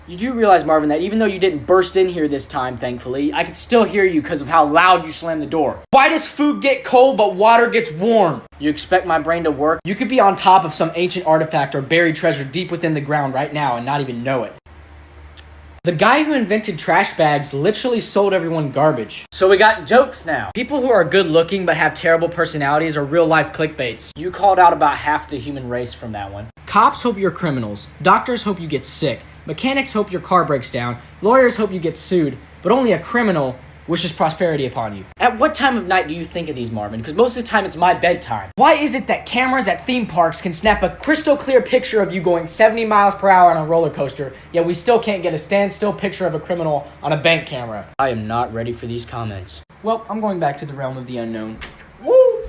You do realize, Marvin, that even though you didn't burst in here this time, thankfully, I could still hear you because of how loud you slammed the door. Why does food get cold but water gets warm? You expect my brain to work? You could be on top of some ancient artifact or buried treasure deep within the ground right now and not even know it. The guy who invented trash bags literally sold everyone garbage. So we got jokes now. People who are good looking but have terrible personalities are real life clickbaits. You called out about half the human race from that one. Cops hope you're criminals. Doctors hope you get sick. Mechanics hope your car breaks down. Lawyers hope you get sued. But only a criminal wishes prosperity upon you. At what time of night do you think of these, Marvin? Because most of the time it's my bedtime. Why is it that cameras at theme parks can snap a crystal clear picture of you going 70 miles per hour on a roller coaster, yet we still can't get a standstill picture of a criminal on a bank camera? I am not ready for these comments. Well, I'm going back to the realm of the unknown. Woo!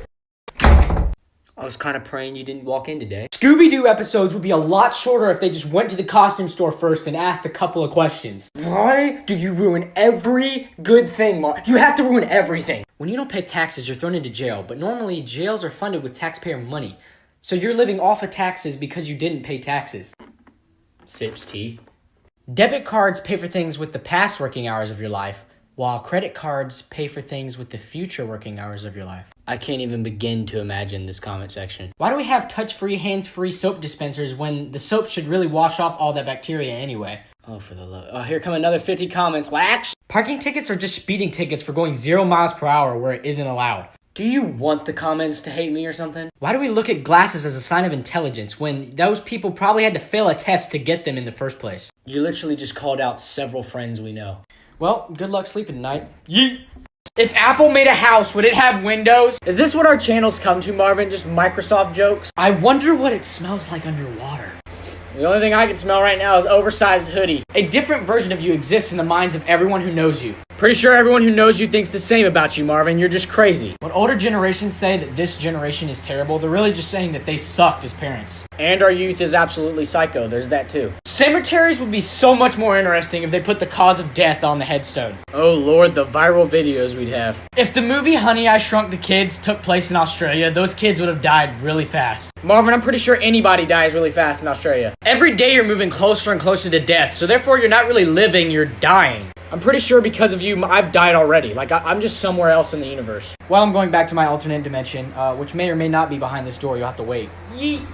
I was kind of praying you didn't walk in today. Scooby-Doo episodes would be a lot shorter if they just went to the costume store first and asked a couple of questions. Why do you ruin every good thing, Mark? You have to ruin everything. When you don't pay taxes, you're thrown into jail, but normally jails are funded with taxpayer money. So you're living off of taxes because you didn't pay taxes. Sips tea. Debit cards pay for things with the past working hours of your life, while credit cards pay for things with the future working hours of your life. I can't even begin to imagine this comment section. Why do we have touch-free, hands-free soap dispensers when the soap should really wash off all that bacteria anyway? Oh, for the love. Oh, here come another 50 comments. Wax! Parking tickets are just speeding tickets for going 0 miles per hour where it isn't allowed. Do you want the comments to hate me or something? Why do we look at glasses as a sign of intelligence when those people probably had to fail a test to get them in the first place? You literally just called out several friends we know. Well, good luck sleeping tonight. Yeet! If Apple made a house, would it have windows? Is this what our channels come to, Marvin? Just Microsoft jokes? I wonder what it smells like underwater. The only thing I can smell right now is oversized hoodie. A different version of you exists in the minds of everyone who knows you. Pretty sure everyone who knows you thinks the same about you, Marvin. You're just crazy. When older generations say that this generation is terrible, they're really just saying that they sucked as parents. And our youth is absolutely psycho. There's that too. Cemeteries would be so much more interesting if they put the cause of death on the headstone. Oh lord, the viral videos we'd have. If the movie Honey, I Shrunk the Kids took place in Australia, those kids would have died really fast. Marvin, I'm pretty sure anybody dies really fast in Australia. Every day you're moving closer and closer to death, so therefore you're not really living, you're dying. I'm pretty sure because of you, I've died already. Like, I'm just somewhere else in the universe. Well, I'm going back to my alternate dimension, which may or may not be behind this door. You'll have to wait. Yeet.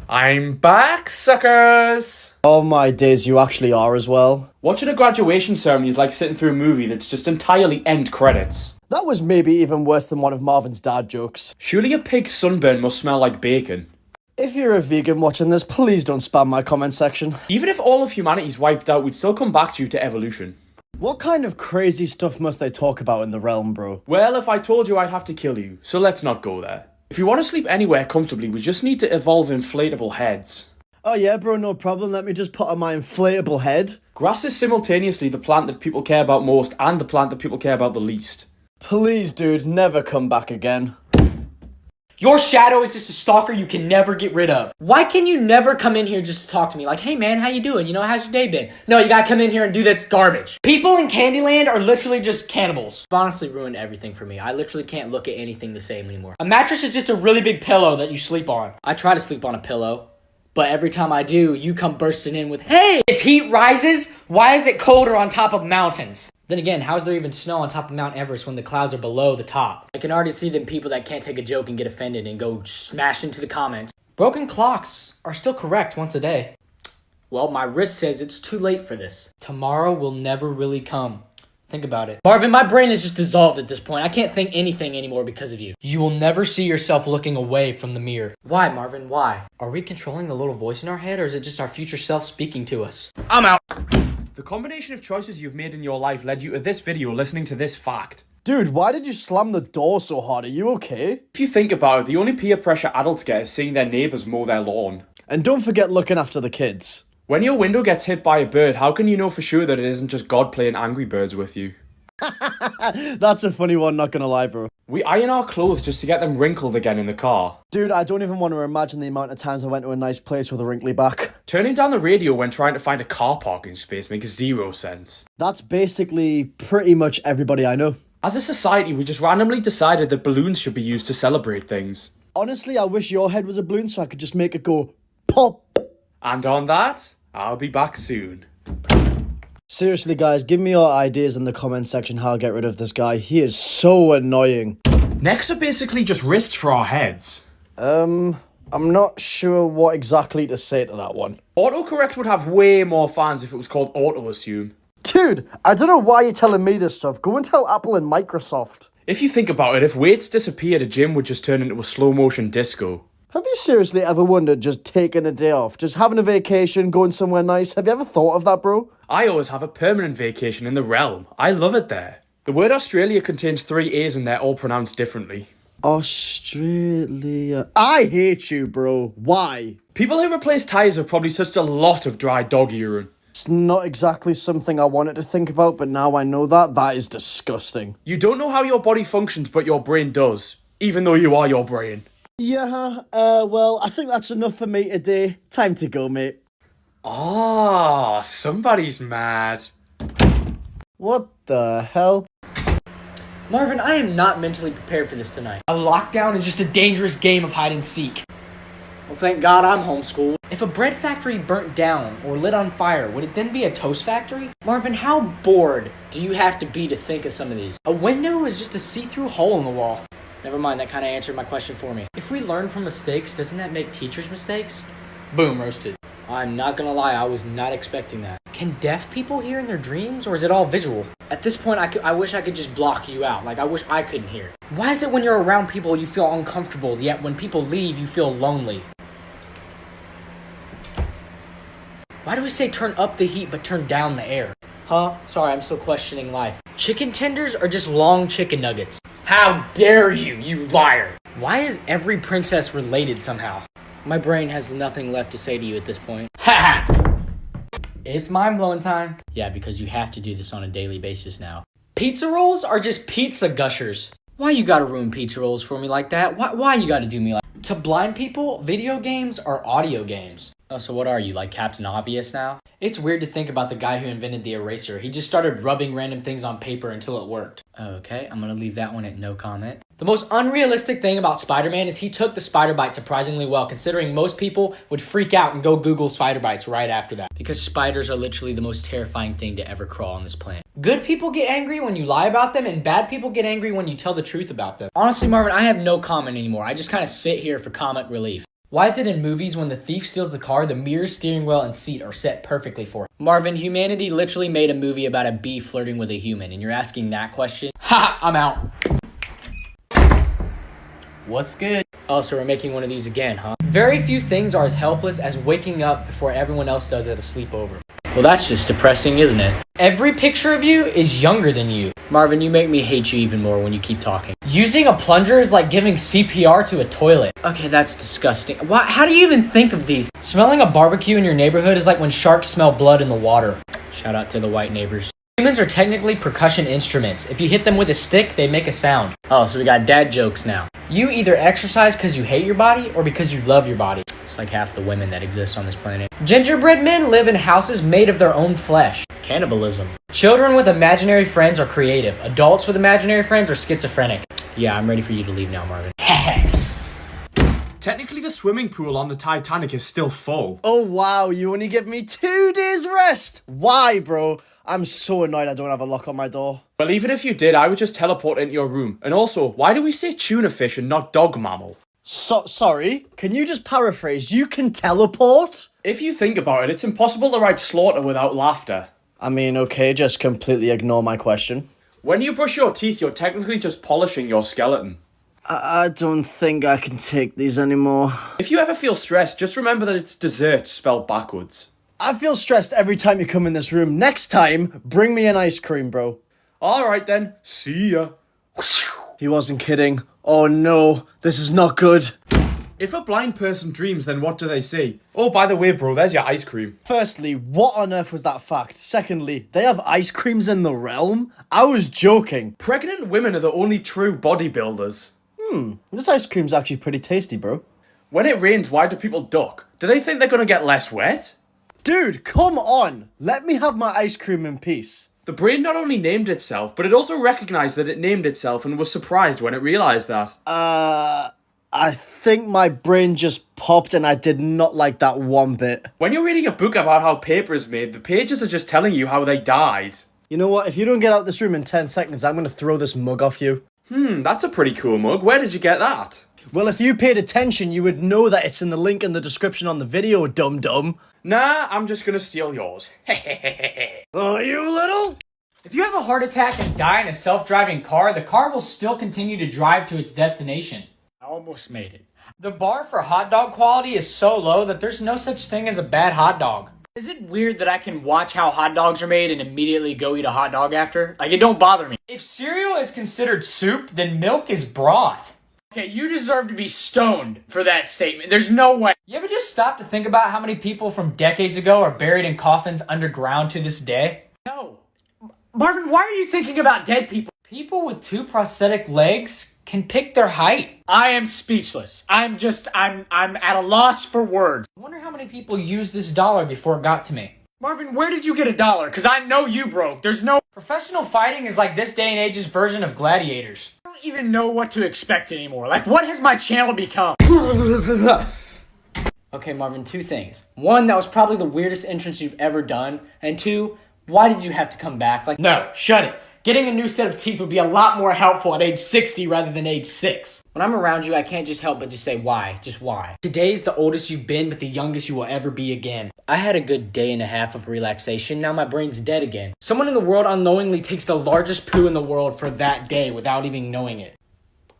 I'm back, suckers! Oh my days, you actually are as well. Watching a graduation ceremony is like sitting through a movie that's just entirely end credits. That was maybe even worse than one of Marvin's dad jokes. Surely a pig's sunburn must smell like bacon. If you're a vegan watching this, please don't spam my comment section. Even if all of humanity's wiped out, we'd still come back due to evolution. What kind of crazy stuff must they talk about in the realm, bro? Well, if I told you, I'd have to kill you, so let's not go there. If you want to sleep anywhere comfortably, we just need to evolve inflatable heads. Oh yeah, bro, no problem. Let me just put on my inflatable head. Grass is simultaneously the plant that people care about most and the plant that people care about the least. Please, dude, never come back again. Your shadow is just a stalker you can never get rid of. Why can you never come in here just to talk to me? Like, hey man, how you doing? You know, how's your day been? No, you gotta come in here and do this garbage. People in Candyland are literally just cannibals. You've honestly ruined everything for me. I literally can't look at anything the same anymore. A mattress is just a really big pillow that you sleep on. I try to sleep on a pillow, but every time I do, you come bursting in with, hey! If heat rises, why is it colder on top of mountains? Then again, how is there even snow on top of Mount Everest when the clouds are below the top? I can already see them people that can't take a joke and get offended and go smash into the comments. Broken clocks are still correct once a day. Well, my wrist says it's too late for this. Tomorrow will never really come. Think about it. Marvin, my brain is just dissolved at this point. I can't think anything anymore because of you. You will never see yourself looking away from the mirror. Why, Marvin? Why? Are we controlling the little voice in our head, or is it just our future self speaking to us? I'm out. The combination of choices you've made in your life led you to this video listening to this fact. Dude, why did you slam the door so hard? Are you okay? If you think about it, the only peer pressure adults get is seeing their neighbours mow their lawn. And don't forget looking after the kids. When your window gets hit by a bird, how can you know for sure that it isn't just God playing Angry Birds with you? That's a funny one, not gonna lie, bro. We iron our clothes just to get them wrinkled again in the car. Dude, I don't even want to imagine the amount of times I went to a nice place with a wrinkly back. Turning down the radio when trying to find a car parking space makes zero sense. That's basically pretty much everybody I know. As a society, we just randomly decided that balloons should be used to celebrate things. Honestly, I wish your head was a balloon so I could just make it go pop. And on that, I'll be back soon. Seriously, guys, give me your ideas in the comment section how I'll get rid of this guy. He is so annoying. Necks are basically just wrists for our heads. I'm not sure what exactly to say to that one. Autocorrect would have way more fans if it was called auto-assume. Dude, I don't know why you're telling me this stuff. Go and tell Apple and Microsoft. If you think about it, if weights disappeared, a gym would just turn into a slow-motion disco. Have you seriously ever wondered just taking a day off? Just having a vacation, going somewhere nice? Have you ever thought of that, bro? I always have a permanent vacation in the realm. I love it there. The word Australia contains 3 A's and they're all pronounced differently. Australia. I hate you, bro. Why? People who replace tyres have probably touched a lot of dry dog urine. It's not exactly something I wanted to think about, but now I know that. That is disgusting. You don't know how your body functions, but your brain does. Even though you are your brain. Yeah, well, I think that's enough for me today. Time to go, mate. Ah, somebody's mad. What the hell? Marvin, I am not mentally prepared for this tonight. A lockdown is just a dangerous game of hide and seek. Well, thank God I'm homeschooled. If a bread factory burnt down or lit on fire, would it then be a toast factory? Marvin, how bored do you have to be to think of some of these? A window is just a see-through hole in the wall. Never mind, that kind of answered my question for me. If we learn from mistakes, doesn't that make teachers mistakes? Boom, roasted. I'm not gonna lie, I was not expecting that. Can deaf people hear in their dreams, or is it all visual? At this point, I wish I could just block you out. Like, I wish I couldn't hear. Why is it when you're around people you feel uncomfortable, yet when people leave you feel lonely? Why do we say turn up the heat but turn down the air? Huh? Sorry, I'm still questioning life. Chicken tenders are just long chicken nuggets. How dare you, you liar! Why is every princess related somehow? My brain has nothing left to say to you at this point. Ha ha! It's mind-blowing time. Yeah, because you have to do this on a daily basis now. Pizza rolls are just pizza gushers. Why you gotta ruin pizza rolls for me like that? Why you gotta do me like that? To blind people, video games are audio games. Oh, so what are you, like Captain Obvious now? It's weird to think about the guy who invented the eraser. He just started rubbing random things on paper until it worked. Okay, I'm gonna leave that one at no comment. The most unrealistic thing about Spider-Man is he took the spider bite surprisingly well, considering most people would freak out and go Google spider bites right after that. Because spiders are literally the most terrifying thing to ever crawl on this planet. Good people get angry when you lie about them, and bad people get angry when you tell the truth about them. Honestly, Marvin, I have no comment anymore. I just kind of sit here for comic relief. Why is it in movies when the thief steals the car, the mirror, steering wheel, and seat are set perfectly for it? Marvin, humanity literally made a movie about a bee flirting with a human, and you're asking that question? Ha! I'm out. What's good? Oh, so we're making one of these again, huh? Very few things are as helpless as waking up before everyone else does at a sleepover. Well, that's just depressing, isn't it? Every picture of you is younger than you. Marvin, you make me hate you even more when you keep talking. Using a plunger is like giving CPR to a toilet. Okay, that's disgusting. How do you even think of these? Smelling a barbecue in your neighborhood is like when sharks smell blood in the water. Shout out to the white neighbors. Humans are technically percussion instruments. If you hit them with a stick, they make a sound. Oh, so we got dad jokes now. You either exercise because you hate your body or because you love your body. It's like half the women that exist on this planet. Gingerbread men live in houses made of their own flesh. Cannibalism. Children with imaginary friends are creative. Adults with imaginary friends are schizophrenic. Yeah, I'm ready for you to leave now, Marvin. Technically, the swimming pool on the Titanic is still full. Oh, wow, you only give me 2 days rest. Why, bro? I'm so annoyed I don't have a lock on my door. Well, even if you did, I would just teleport into your room. And also, why do we say tuna fish and not dog mammal? Sorry? Can you just paraphrase? You can teleport? If you think about it, it's impossible to write slaughter without laughter. I mean, okay, just completely ignore my question. When you brush your teeth, you're technically just polishing your skeleton. I don't think I can take these anymore. If you ever feel stressed, just remember that it's dessert spelled backwards. I feel stressed every time you come in this room. Next time, bring me an ice cream, bro. Alright then, see ya. He wasn't kidding. Oh no, this is not good. If a blind person dreams, then what do they see? Oh, by the way, bro, there's your ice cream. Firstly, what on earth was that fact? Secondly, they have ice creams in the realm? I was joking. Pregnant women are the only true bodybuilders. This ice cream's actually pretty tasty, bro. When it rains, why do people duck? Do they think they're gonna get less wet? Dude, come on. Let me have my ice cream in peace. The brain not only named itself, but it also recognized that it named itself and was surprised when it realized that. I think my brain just popped and I did not like that one bit. When you're reading a book about how paper is made, the pages are just telling you how they died. You know what? If you don't get out this room in 10 seconds, I'm going to throw this mug off you. That's a pretty cool mug. Where did you get that? Well, if you paid attention, you would know that it's in the link in the description on the video, dum-dum. Nah, I'm just gonna steal yours. Oh, you little... If you have a heart attack and die in a self-driving car, the car will still continue to drive to its destination. I almost made it. The bar for hot dog quality is so low that there's no such thing as a bad hot dog. Is it weird that I can watch how hot dogs are made and immediately go eat a hot dog after? Like, it don't bother me. If cereal is considered soup, then milk is broth. Okay, you deserve to be stoned for that statement. There's no way. You ever just stop to think about how many people from decades ago are buried in coffins underground to this day? No. Marvin, why are you thinking about dead people? People with 2 prosthetic legs can pick their height. I am speechless. I'm at a loss for words. I wonder how many people used this dollar before it got to me. Marvin, where did you get $1? Because I know you broke. There's no... Professional fighting is like this day and age's version of gladiators. I don't even know what to expect anymore. Like, what has my channel become? Okay, Marvin, 2 things. 1, that was probably the weirdest entrance you've ever done. And 2, why did you have to come back? Like, no, shut it. Getting a new set of teeth would be a lot more helpful at age 60 rather than age 6. When I'm around you, I can't just help but just say why. Just why. Today's the oldest you've been, but the youngest you will ever be again. I had a good day and a half of relaxation. Now my brain's dead again. Someone in the world unknowingly takes the largest poo in the world for that day without even knowing it.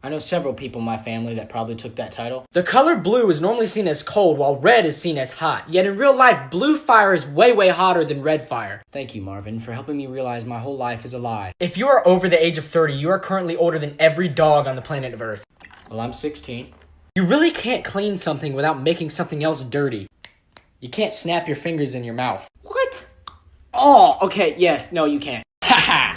I know several people in my family that probably took that title. The color blue is normally seen as cold, while red is seen as hot. Yet in real life, blue fire is way, way hotter than red fire. Thank you, Marvin, for helping me realize my whole life is a lie. If you are over the age of 30, you are currently older than every dog on the planet of Earth. Well, I'm 16. You really can't clean something without making something else dirty. You can't snap your fingers in your mouth. What? Oh, okay, yes, no, you can't. Haha!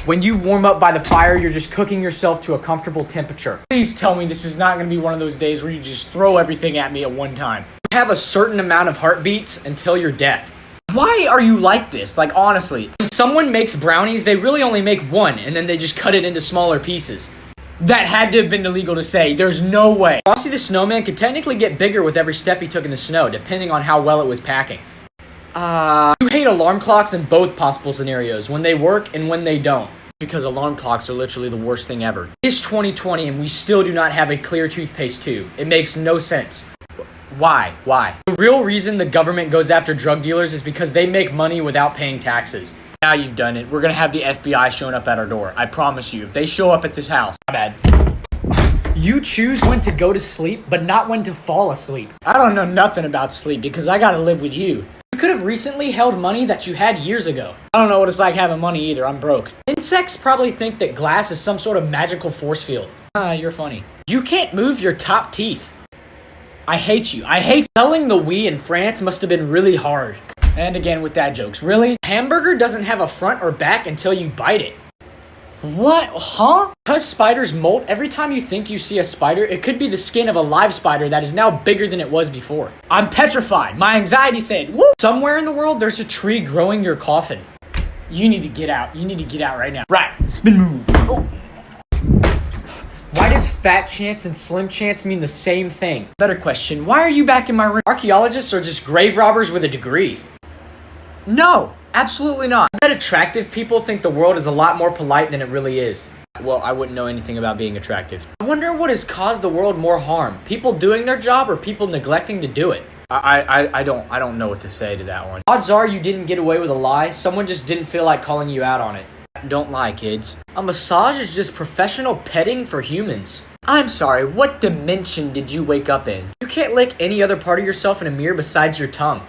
When you warm up by the fire, you're just cooking yourself to a comfortable temperature. Please tell me this is not going to be one of those days where you just throw everything at me at one time. You have a certain amount of heartbeats until your death. Why are you like this? Like, honestly. When someone makes brownies, they really only make one, and then they just cut it into smaller pieces. That had to have been illegal to say. There's no way. Frosty the Snowman could technically get bigger with every step he took in the snow, depending on how well it was packing. You hate alarm clocks in both possible scenarios, when they work and when they don't. Because alarm clocks are literally the worst thing ever. It's 2020 and we still do not have a clear toothpaste tube. It makes no sense. Why? Why? The real reason the government goes after drug dealers is because they make money without paying taxes. Now you've done it. We're gonna have the FBI showing up at our door. I promise you. If they show up at this house, my bad. You choose when to go to sleep, but not when to fall asleep. I don't know nothing about sleep because I gotta live with you. You could have recently held money that you had years ago. I don't know what it's like having money either. I'm broke. Insects probably think that glass is some sort of magical force field. You're funny. You can't move your top teeth. I hate you. I hate selling the Wii in France must have been really hard. And again with dad jokes. Really? Hamburger doesn't have a front or back until you bite it. What? Huh? Because spiders molt, every time you think you see a spider, it could be the skin of a live spider that is now bigger than it was before. I'm petrified. My anxiety said, woo! Somewhere in the world, there's a tree growing your coffin. You need to get out. You need to get out right now. Right. Spin move. Oh. Why does fat chance and slim chance mean the same thing? Better question. Why are you back in my room? Archaeologists are just grave robbers with a degree. No. Absolutely not. I bet attractive people think the world is a lot more polite than it really is. Well, I wouldn't know anything about being attractive. I wonder what has caused the world more harm. People doing their job or people neglecting to do it? I don't know what to say to that one. Odds are you didn't get away with a lie. Someone just didn't feel like calling you out on it. Don't lie, kids. A massage is just professional petting for humans. I'm sorry, what dimension did you wake up in? You can't lick any other part of yourself in a mirror besides your tongue.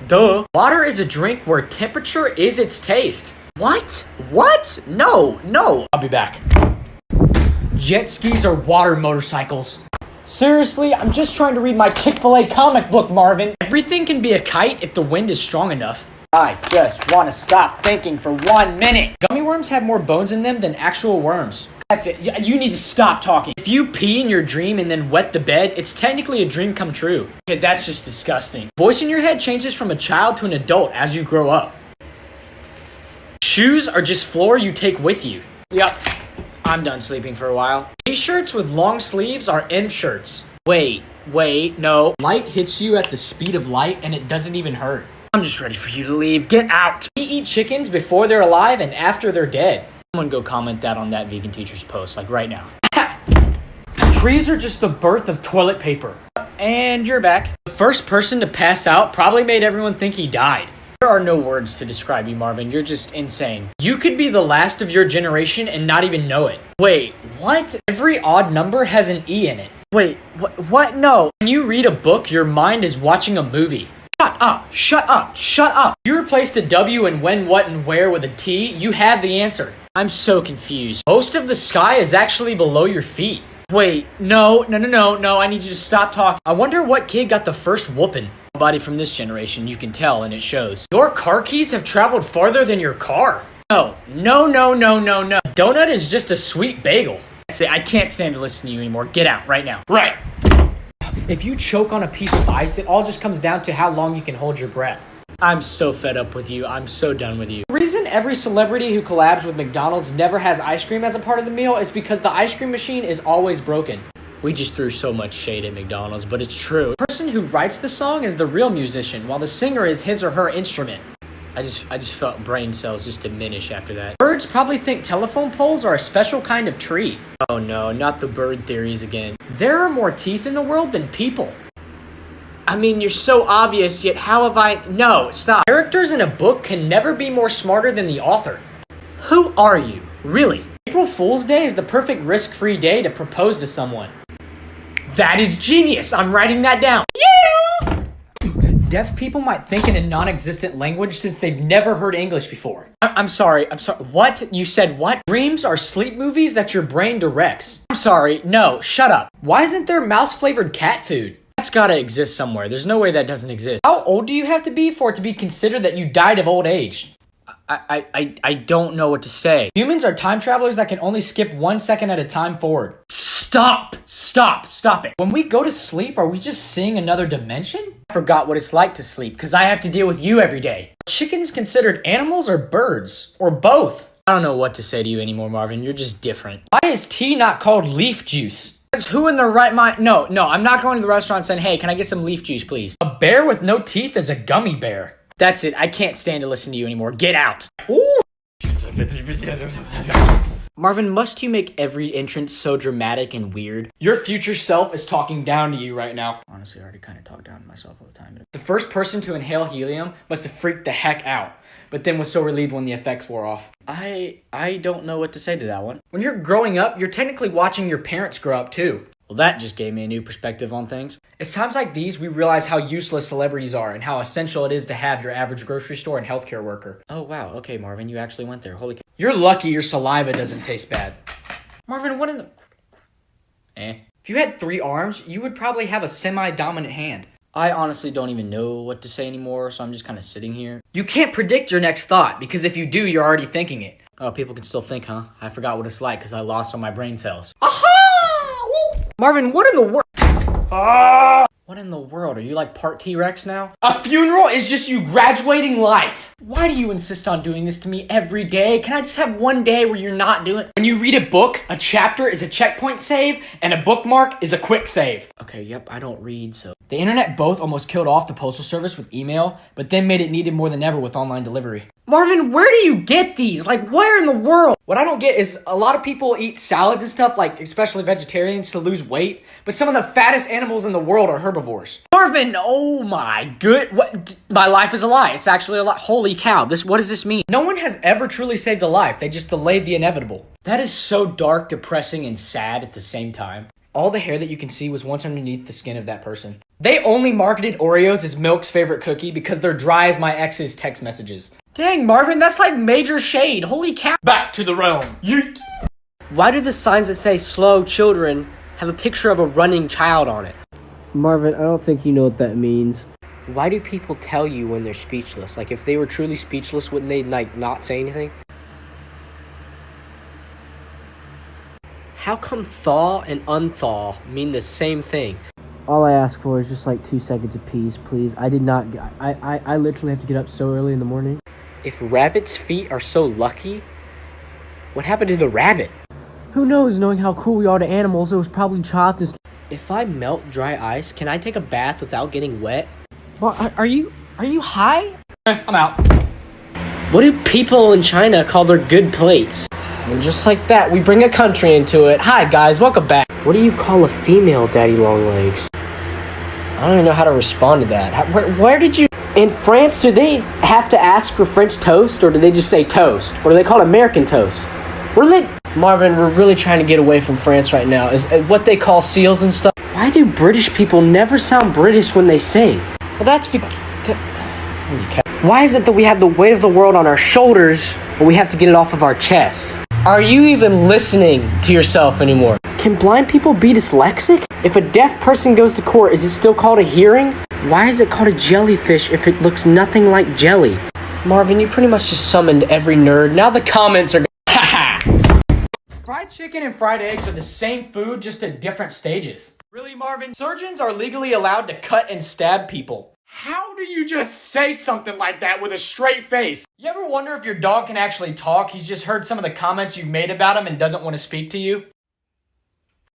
Duh. Water is a drink where temperature is its taste. What? What? No. I'll be back. Jet skis are water motorcycles. Seriously, I'm just trying to read my Chick-fil-A comic book, Marvin. Everything can be a kite if the wind is strong enough. I just want to stop thinking for 1 minute. Gummy worms have more bones in them than actual worms. That's it. You need to stop talking. If you pee in your dream and then wet the bed, it's technically a dream come true. Okay, that's just disgusting. Voice in your head changes from a child to an adult as you grow up. Shoes are just floor you take with you. Yep. I'm done sleeping for a while. T-shirts with long sleeves are M shirts. Wait, no. Light hits you at the speed of light and it doesn't even hurt. I'm just ready for you to leave. Get out. We eat chickens before they're alive and after they're dead. Someone go comment that on that vegan teacher's post, like right now. Trees are just the birth of toilet paper. And you're back. The first person to pass out probably made everyone think he died. There are no words to describe you, Marvin. You're just insane. You could be the last of your generation and not even know it. Wait, what? Every odd number has an E in it. Wait, what? No. When you read a book, your mind is watching a movie. Shut up. You replace the W and when, what, and where with a T, you have the answer. I'm so confused. Most of the sky is actually below your feet. Wait, no, I need you to stop talking. I wonder what kid got the first whooping. Nobody from this generation, you can tell, and it shows. Your car keys have traveled farther than your car. No. Donut is just a sweet bagel. I can't stand to listen to you anymore. Get out right now. Right. If you choke on a piece of ice, it all just comes down to how long you can hold your breath. I'm so fed up with you. I'm so done with you. The reason every celebrity who collabs with McDonald's never has ice cream as a part of the meal is because the ice cream machine is always broken. We just threw so much shade at McDonald's, but it's true. The person who writes the song is the real musician, while the singer is his or her instrument. I just felt brain cells just diminish after that. Birds probably think telephone poles are a special kind of tree. Oh no, not the bird theories again. There are more teeth in the world than people. I mean, you're so obvious, yet how have I... No, stop. Characters in a book can never be more smarter than the author. Who are you? Really? April Fool's Day is the perfect risk-free day to propose to someone. That is genius. I'm writing that down. Yeah! Deaf people might think in a non-existent language since they've never heard English before. I'm sorry. What? You said what? Dreams are sleep movies that your brain directs. I'm sorry. No, shut up. Why isn't there mouse-flavored cat food? That's gotta exist somewhere. There's no way that doesn't exist. How old do you have to be for it to be considered that you died of old age? I don't know what to say. Humans are time travelers that can only skip 1 second at a time forward. Stop it. When we go to sleep, are we just seeing another dimension? I forgot what it's like to sleep because I have to deal with you every day. Are chickens considered animals or birds? Or both? I don't know what to say to you anymore, Marvin. You're just different. Why is tea not called leaf juice? Who in their right mind? No, I'm not going to the restaurant saying, hey, can I get some leaf juice, please? A bear with no teeth is a gummy bear. That's it. I can't stand to listen to you anymore. Get out. Ooh. Marvin, must you make every entrance so dramatic and weird? Your future self is talking down to you right now. Honestly, I already kind of talk down to myself all the time. The first person to inhale helium must have freaked the heck out, but then was so relieved when the effects wore off. I don't know what to say to that one. When you're growing up, you're technically watching your parents grow up too. Well, that just gave me a new perspective on things. It's times like these we realize how useless celebrities are and how essential it is to have your average grocery store and healthcare worker. Oh, wow. Okay, Marvin, you actually went there. Holy cow. You're lucky your saliva doesn't taste bad. Marvin, what in the... If you had 3 arms, you would probably have a semi-dominant hand. I honestly don't even know what to say anymore, so I'm just kind of sitting here. You can't predict your next thought, because if you do, you're already thinking it. Oh, people can still think, huh? I forgot what it's like because I lost all my brain cells. Aha! Marvin, what in the world? What in the world? Are you like part T-Rex now? A funeral is just you graduating life. Why do you insist on doing this to me every day? Can I just have one day where you're not doing... When you read a book, a chapter is a checkpoint save, and a bookmark is a quick save. Okay, yep, I don't read, so... The internet both almost killed off the postal service with email, but then made it needed more than ever with online delivery. Marvin, where do you get these? Like, where in the world? What I don't get is a lot of people eat salads and stuff, like especially vegetarians, to lose weight, but some of the fattest animals in the world are herbivores. Marvin, oh my good... What? My life is a lie. It's actually a lie. Holy cow, what does this mean? No one has ever truly saved a life. They just delayed the inevitable. That is so dark, depressing, and sad at the same time. All the hair that you can see was once underneath the skin of that person. They only marketed Oreos as Milk's favorite cookie because they're dry as my ex's text messages. Dang, Marvin, that's like major shade. Holy cow. Back to the realm. Yeet. Why do the signs that say slow children have a picture of a running child on it? Marvin, I don't think you know what that means. Why do people tell you when they're speechless? Like, if they were truly speechless, wouldn't they, like, not say anything? How come thaw and unthaw mean the same thing? All I ask for is just like 2 seconds of peace, please. I literally have to get up so early in the morning. If rabbits' feet are so lucky, what happened to the rabbit? Who knows, knowing how cruel we are to animals, it was probably chopped and... If I melt dry ice, can I take a bath without getting wet? Well, are you high? I'm out. What do people in China call their good plates? And just like that, we bring a country into it. Hi guys, welcome back. What do you call a female daddy long legs? I don't even know how to respond to that. Where did you... In France, do they have to ask for French toast, or do they just say toast? Or do they call it American toast? What do they... Marvin, we're really trying to get away from France right now. Is what they call seals and stuff. Why do British people never sound British when they sing? Well, that's because... Why is it that we have the weight of the world on our shoulders, but we have to get it off of our chest? Are you even listening to yourself anymore? Can blind people be dyslexic? If a deaf person goes to court, is it still called a hearing? Why is it called a jellyfish if it looks nothing like jelly? Marvin, you pretty much just summoned every nerd. Now the comments are... Fried chicken and fried eggs are the same food, just at different stages. Really, Marvin? Surgeons are legally allowed to cut and stab people. How do you just say something like that with a straight face? You ever wonder if your dog can actually talk? He's just heard some of the comments you've made about him and doesn't want to speak to you.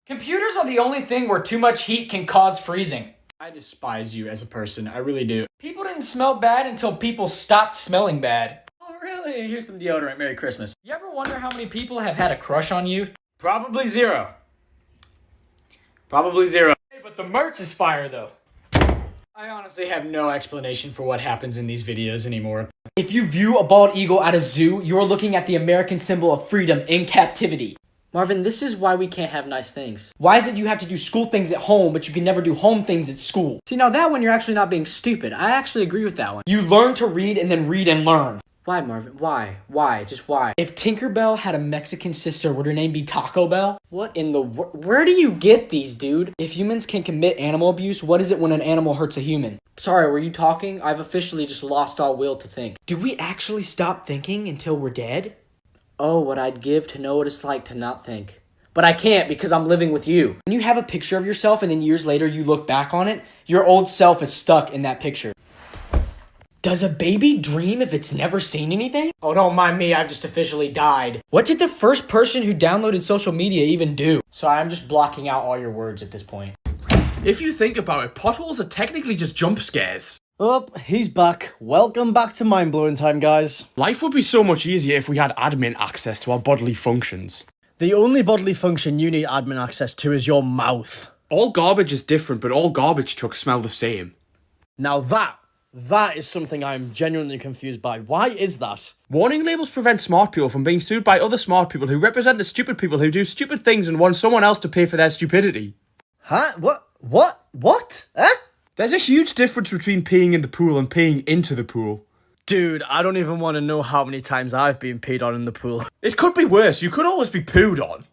Computers are the only thing where too much heat can cause freezing. I despise you as a person, I really do. People didn't smell bad until people stopped smelling bad. Oh really? Here's some deodorant, Merry Christmas. You ever wonder how many people have had a crush on you? Probably zero. Probably zero. Hey, but the merch is fire though. I honestly have no explanation for what happens in these videos anymore. If you view a bald eagle at a zoo, you're looking at the American symbol of freedom in captivity. Marvin, this is why we can't have nice things. Why is it you have to do school things at home, but you can never do home things at school? See, now that one you're actually not being stupid. I actually agree with that one. You learn to read and then read and learn. Why, Marvin? Why? Why? Just why? If Tinkerbell had a Mexican sister, would her name be Taco Bell? What in the where do you get these, dude? If humans can commit animal abuse, what is it when an animal hurts a human? Sorry, were you talking? I've officially just lost all will to think. Do we actually stop thinking until we're dead? Oh, what I'd give to know what it's like to not think. But I can't because I'm living with you. When you have a picture of yourself and then years later you look back on it, your old self is stuck in that picture. Does a baby dream if it's never seen anything? Oh, don't mind me, I've just officially died. What did the first person who downloaded social media even do? Sorry, I'm just blocking out all your words at this point. If you think about it, potholes are technically just jump scares. Oh, he's back. Welcome back to mind-blowing time, guys. Life would be so much easier if we had admin access to our bodily functions. The only bodily function you need admin access to is your mouth. All garbage is different, but all garbage trucks smell the same. Now that is something I'm genuinely confused by. Why is that? Warning labels prevent smart people from being sued by other smart people who represent the stupid people who do stupid things and want someone else to pay for their stupidity. Huh? What? Eh? There's a huge difference between peeing in the pool and peeing into the pool. Dude, I don't even want to know how many times I've been peed on in the pool. It could be worse. You could always be pooed on.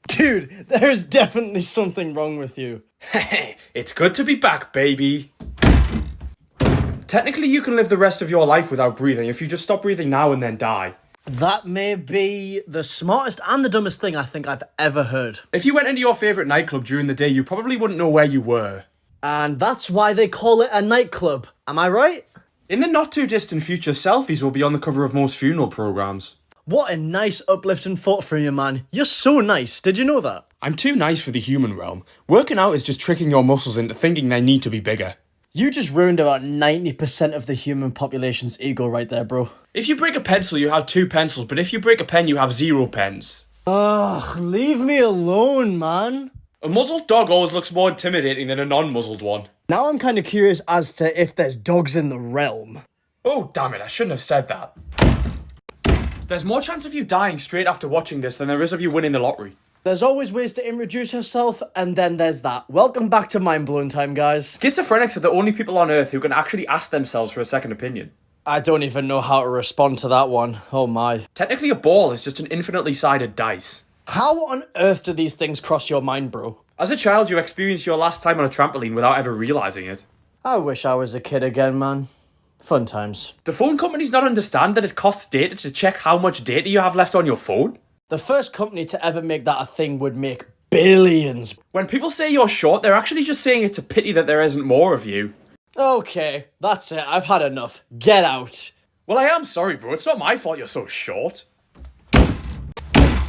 Dude, there's definitely something wrong with you. Hey, it's good to be back, baby. Technically, you can live the rest of your life without breathing if you just stop breathing now and then die. That may be the smartest and the dumbest thing I think I've ever heard. If you went into your favourite nightclub during the day, you probably wouldn't know where you were. And that's why they call it a nightclub. Am I right? In the not-too-distant future, selfies will be on the cover of most funeral programmes. What a nice uplifting thought from you, man. You're so nice. Did you know that? I'm too nice for the human realm. Working out is just tricking your muscles into thinking they need to be bigger. You just ruined about 90% of the human population's ego right there, bro. If you break a pencil, you have 2 pencils, but if you break a pen, you have 0 pens. Ugh, leave me alone, man. A muzzled dog always looks more intimidating than a non-muzzled one. Now I'm kind of curious as to if there's dogs in the realm. Oh, damn it, I shouldn't have said that. There's more chance of you dying straight after watching this than there is of you winning the lottery. There's always ways to introduce yourself, and then there's that. Welcome back to Mind-Blowing Time, guys. Schizophrenics are the only people on Earth who can actually ask themselves for a second opinion. I don't even know how to respond to that one. Oh my. Technically, a ball is just an infinitely sided dice. How on earth do these things cross your mind, bro? As a child, you experienced your last time on a trampoline without ever realising it. I wish I was a kid again, man. Fun times. Do phone companies not understand that it costs data to check how much data you have left on your phone? The first company to ever make that a thing would make billions. When people say you're short, they're actually just saying it's a pity that there isn't more of you. Okay, that's it. I've had enough. Get out. Well, I am sorry, bro. It's not my fault you're so short.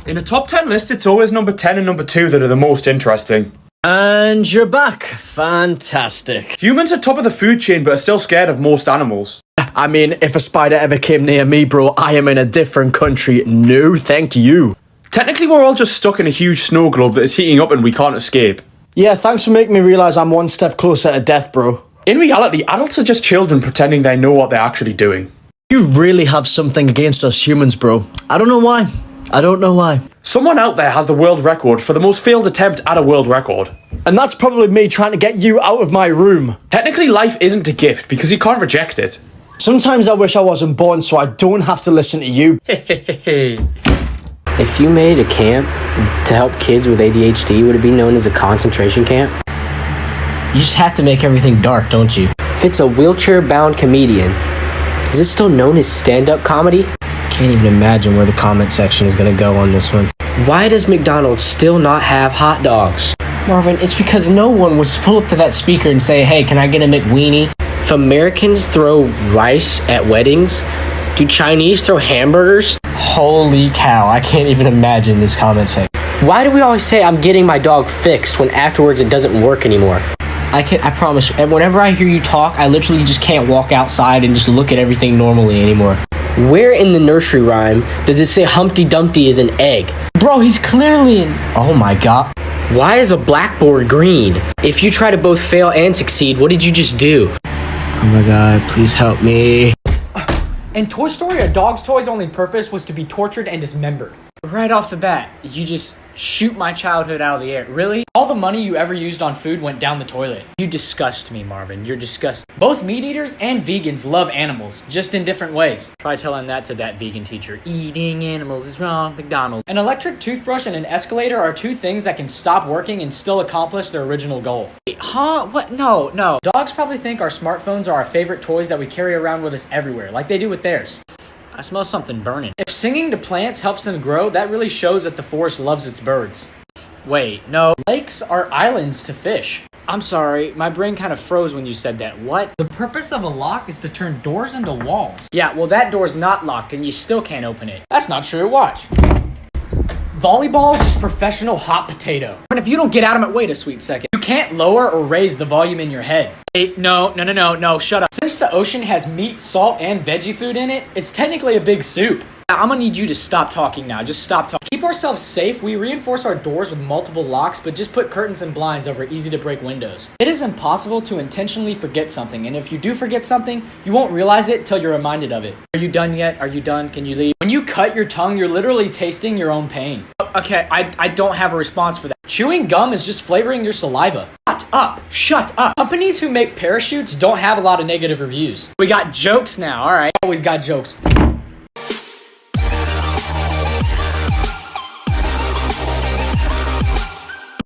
In a top 10 list, it's always number 10 and number 2 that are the most interesting. And you're back. Fantastic. Humans are top of the food chain but are still scared of most animals. I mean, if a spider ever came near me, bro, I am in a different country. No, thank you. Technically, we're all just stuck in a huge snow globe that is heating up and we can't escape. Yeah, thanks for making me realise I'm one step closer to death, bro. In reality, adults are just children pretending they know what they're actually doing. You really have something against us humans, bro. I don't know why. I don't know why. Someone out there has the world record for the most failed attempt at a world record. And that's probably me trying to get you out of my room. Technically, life isn't a gift because you can't reject it. Sometimes I wish I wasn't born so I don't have to listen to you. If you made a camp to help kids with ADHD, would it be known as a concentration camp? You just have to make everything dark, don't you? If it's a wheelchair-bound comedian, is it still known as stand-up comedy? Can't even imagine where the comment section is gonna go on this one. Why does McDonald's still not have hot dogs? Marvin, it's because no one would pull up to that speaker and say, hey, can I get a McWeenie? If Americans throw rice at weddings, do Chinese throw hamburgers? Holy cow, I can't even imagine this comment section. Why do we always say I'm getting my dog fixed when afterwards it doesn't work anymore? I promise, whenever I hear you talk, I literally just can't walk outside and just look at everything normally anymore. Where in the nursery rhyme does it say Humpty Dumpty is an egg? Bro, he's clearly in... Oh my god. Why is a blackboard green? If you try to both fail and succeed, what did you just do? Oh my god, please help me. In Toy Story, a dog's toy's only purpose was to be tortured and dismembered. Right off the bat, you just shoot my childhood out of the air. Really? All the money you ever used on food went down the toilet. You disgust me, Marvin. You're disgusting. Both meat eaters and vegans love animals, just in different ways. Try telling that to that vegan teacher. Eating animals is wrong, McDonald's. An electric toothbrush and an escalator are two things that can stop working and still accomplish their original goal. Wait, huh? What? No. Dogs probably think our smartphones are our favorite toys that we carry around with us everywhere, like they do with theirs. I smell something burning. If singing to plants helps them grow, that really shows that the forest loves its birds. Wait, no. Lakes are islands to fish. I'm sorry, my brain kind of froze when you said that. What? The purpose of a lock is to turn doors into walls. Yeah, well that door's not locked and you still can't open it. That's not true, watch. Volleyball is just professional hot potato. And if you don't get out of it, wait a sweet second. You can't lower or raise the volume in your head. Hey, no, shut up. Since the ocean has meat, salt, and veggie food in it, it's technically a big soup. I'm gonna need you to stop talking now. Just stop talking. Keep ourselves safe. We reinforce our doors with multiple locks, but just put curtains and blinds over easy to break windows. It is impossible to intentionally forget something, and if you do forget something, you won't realize it till you're reminded of it. Are you done yet? Are you done? Can you leave? When you cut your tongue, you're literally tasting your own pain. Okay, I don't have a response for that. Chewing gum is just flavoring your saliva. Shut up. Companies who make parachutes don't have a lot of negative reviews. We got jokes now, alright. Always got jokes.